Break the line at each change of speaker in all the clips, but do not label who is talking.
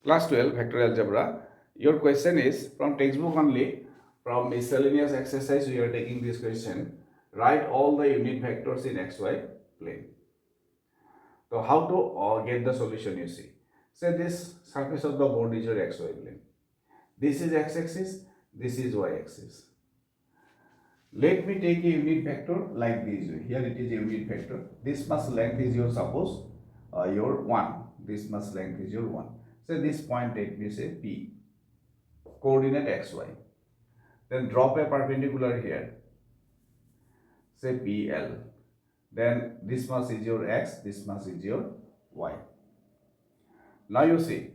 Class 12 vector algebra. Your question is from textbook only, from miscellaneous exercise we are taking this question. Write all the unit vectors in xy plane. So how to get the solution, you see. Say this surface of the board is your xy plane. This is x-axis, this is y-axis. Let me take a unit vector like this way. Here it is a unit vector. This much length is your, suppose your 1. This much length is your 1. So this point, let me say P, coordinate xy. Then drop a perpendicular here, say PL. Then this much is your x, this much is your y. Now you see,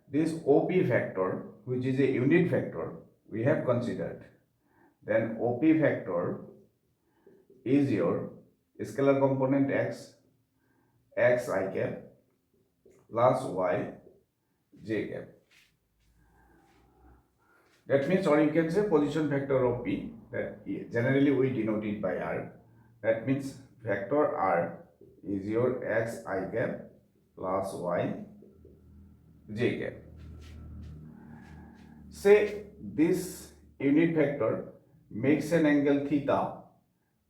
this OP vector, which is a unit vector, we have considered. Then OP vector is your scalar component x, x I cap, plus y j cap. That means, or you can say position vector of P, that generally we denote it by R. That means vector R is your x I cap plus y j cap. Say this unit vector makes an angle theta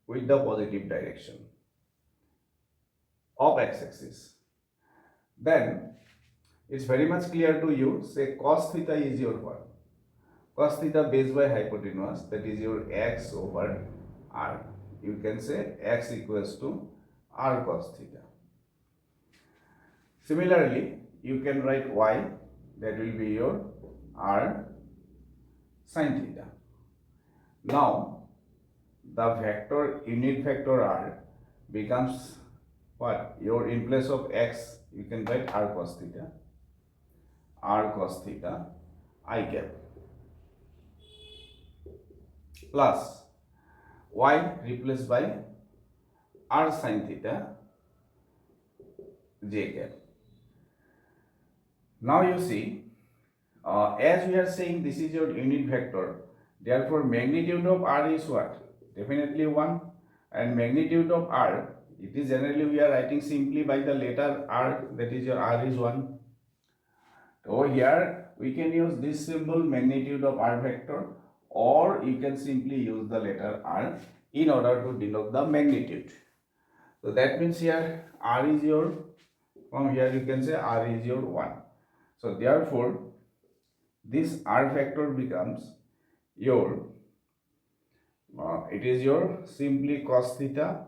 with the positive direction of x-axis. Then it's very much clear to you, say cos theta is your what? Cos theta base by hypotenuse, that is your x over r. You can say x equals to r cos theta. Similarly, you can write y, that will be your r sin theta. Now, the vector, unit vector r becomes what? Your, in place of x, you can write r cos theta I cap, plus y replaced by r sin theta j cap. Now you see, as we are saying this is your unit vector, therefore magnitude of r is what? Definitely 1. And magnitude of r, it is generally we are writing simply by the letter r, that is your r is 1. So here we can use this symbol, magnitude of r vector, or you can simply use the letter r in order to denote the magnitude. So that means here r is your, from here you can say r is your 1. So therefore this r vector becomes your, it is your simply cos theta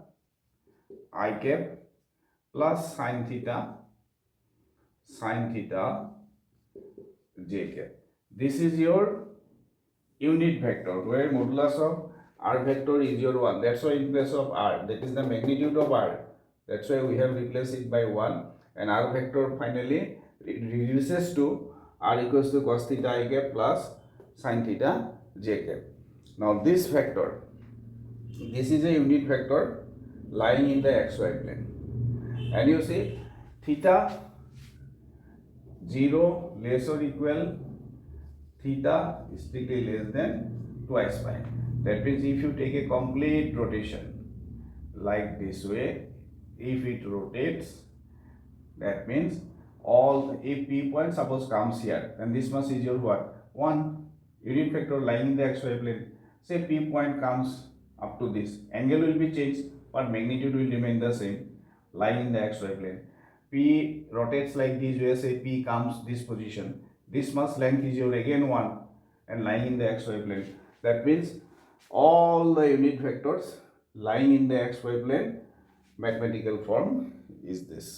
I cap plus sin theta j cap. This is your unit vector where modulus of r vector is your 1. That's why in place of r, that is the magnitude of r, that's why we have replaced it by 1, and r vector finally reduces to r equals to cos theta I cap plus sin theta j cap. Now this vector, this is a unit vector lying in the xy plane, and you see theta 0 less or equal theta strictly less than twice pi. That means if you take a complete rotation like this way, if it rotates, that means all, if p point suppose comes here, then this much is your what? 1. Unit vector lying in the xy plane. Say p point comes up to this, angle will be changed but magnitude will remain the same, lying in the xy plane. P rotates like this way, say P comes this position, this much length is your again 1 and lying in the xy plane. That means all the unit vectors lying in the xy plane, mathematical form is this.